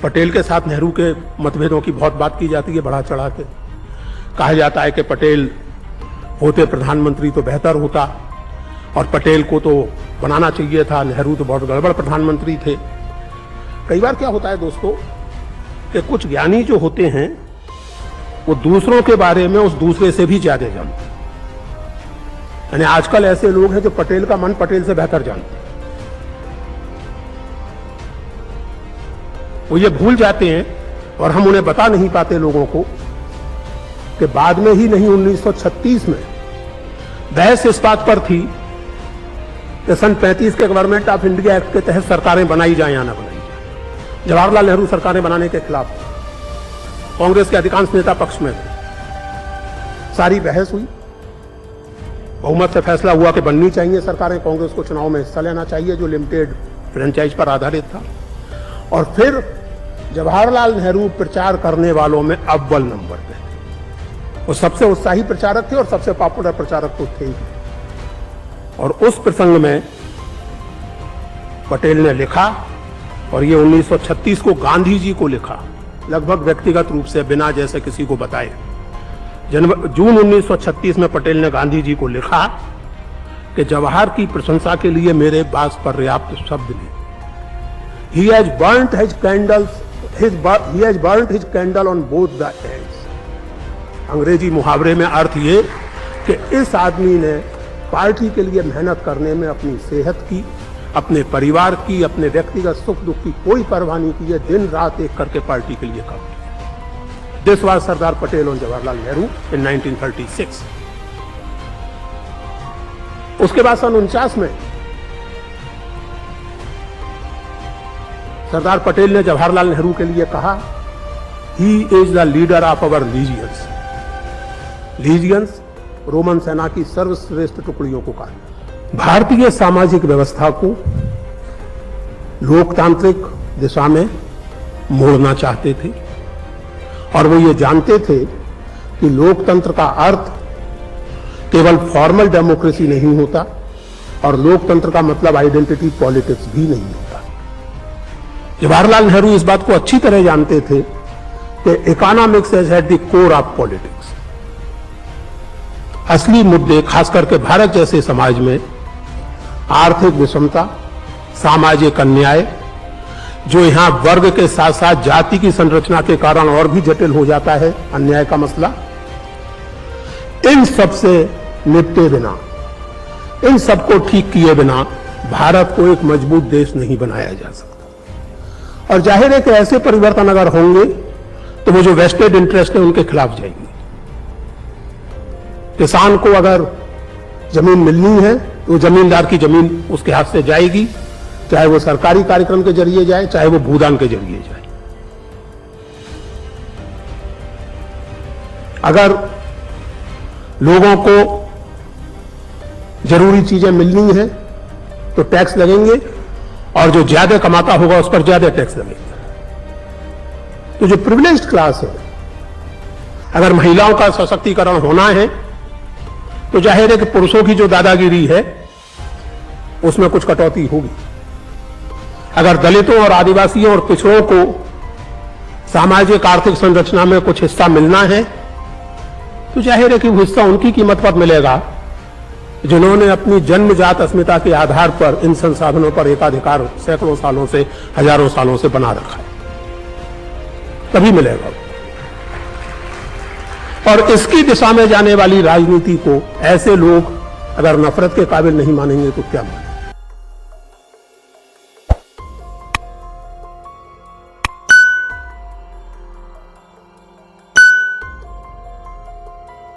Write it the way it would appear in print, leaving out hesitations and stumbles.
पटेल के साथ नेहरू के मतभेदों की बहुत बात की जाती है, बढ़ा चढ़ा के कहा जाता है कि पटेल होते प्रधानमंत्री तो बेहतर होता और पटेल को तो बनाना चाहिए था, नेहरू तो बहुत गड़बड़ प्रधानमंत्री थे। कई बार क्या होता है दोस्तों कि कुछ ज्ञानी जो होते हैं वो दूसरों के बारे में उस दूसरे से भी ज्यादा जानते हैं। यानी आजकल ऐसे लोग हैं जो पटेल का मन पटेल से बेहतर जानते हैं। वो ये भूल जाते हैं और हम उन्हें बता नहीं पाते लोगों को कि बाद में ही नहीं 1936 में बहस इस बात पर थी कि सन 35 के गवर्नमेंट ऑफ इंडिया एक्ट के तहत सरकारें बनाई जाए या ना बनाई जाए। जवाहरलाल नेहरू सरकारें बनाने के खिलाफ थे, कांग्रेस के अधिकांश नेता पक्ष में थे। सारी बहस हुई, बहुमत से फैसला हुआ कि बननी चाहिए सरकारें, कांग्रेस को चुनाव में हिस्सा लेना चाहिए जो लिमिटेड फ्रेंचाइज पर आधारित था। और फिर जवाहरलाल नेहरू प्रचार करने वालों में अव्वल नंबर पे थे। वो सबसे उत्साही प्रचारक थे और सबसे पॉपुलर प्रचारक तो थे ही। और उस प्रसंग में पटेल ने लिखा, और ये 1936 को गांधी जी को लिखा, लगभग व्यक्तिगत रूप से बिना जैसे किसी को बताए। जून 1936 में पटेल ने गांधी जी को लिखा कि जवाहर की प्रशंसा के लिए मेरे पास पर्याप्त शब्द नहीं। He has burnt his candle on both the ends. अंग्रेजी मुहावरे में अर्थ ये कि इस आदमी ने पार्टी के लिए मेहनत करने में अपनी सेहत की, अपने परिवार की, अपने व्यक्तिगत सुख दुख की कोई परवाह नहीं की है। दिन रात एक करके पार्टी के लिए काम किया। दिस वाज सरदार पटेल और जवाहरलाल नेहरू इन 1936। उसके बाद सन 49 में सरदार पटेल ने जवाहरलाल नेहरू के लिए कहा, he is the leader of our legions. Legions Roman सेना की सर्वश्रेष्ठ टुकड़ियों को कहा। भारतीय सामाजिक व्यवस्था को लोकतांत्रिक दिशा में मोड़ना चाहते थे और वो ये जानते थे कि लोकतंत्र का अर्थ केवल फॉर्मल डेमोक्रेसी नहीं होता और लोकतंत्र का मतलब आइडेंटिटी पॉलिटिक्स भी नहीं होता। जवाहरलाल नेहरू इस बात को अच्छी तरह जानते थे कि economics is at the core of politics. असली मुद्दे खास करके भारत जैसे समाज में आर्थिक विषमता, सामाजिक अन्याय, जो यहां वर्ग के साथ साथ जाति की संरचना के कारण और भी जटिल हो जाता है अन्याय का मसला, इन सब से निपटे बिना, इन सबको ठीक किए बिना भारत को एक मजबूत देश नहीं बनाया जा सकता। और जाहिर है कि ऐसे परिवर्तन अगर होंगे तो वो जो वेस्टेड इंटरेस्ट है उनके खिलाफ जाएंगे। किसान को अगर जमीन मिलनी है तो जमींदार की जमीन उसके हाथ से जाएगी, चाहे वो सरकारी कार्यक्रम के जरिए जाए, चाहे वो भूदान के जरिए जाए। अगर लोगों को जरूरी चीजें मिलनी है तो टैक्स लगेंगे और जो ज्यादा कमाता होगा उस पर ज्यादा टैक्स लगेगा। तो जो प्रिविलेज्ड क्लास है, अगर महिलाओं का सशक्तिकरण होना है तो जाहिर है कि पुरुषों की जो दादागिरी है उसमें कुछ कटौती होगी। अगर दलितों और आदिवासियों और पिछड़ों को सामाजिक आर्थिक संरचना में कुछ हिस्सा मिलना है तो जाहिर है कि वो हिस्सा उनकी कीमत पर मिलेगा जिन्होंने अपनी जन्मजात अस्मिता के आधार पर इन संसाधनों पर एकाधिकार सैकड़ों सालों से, हजारों सालों से बना रखा है, तभी मिलेगा। और इसकी दिशा में जाने वाली राजनीति को ऐसे लोग अगर नफरत के काबिल नहीं मानेंगे तो क्या मानेंगे।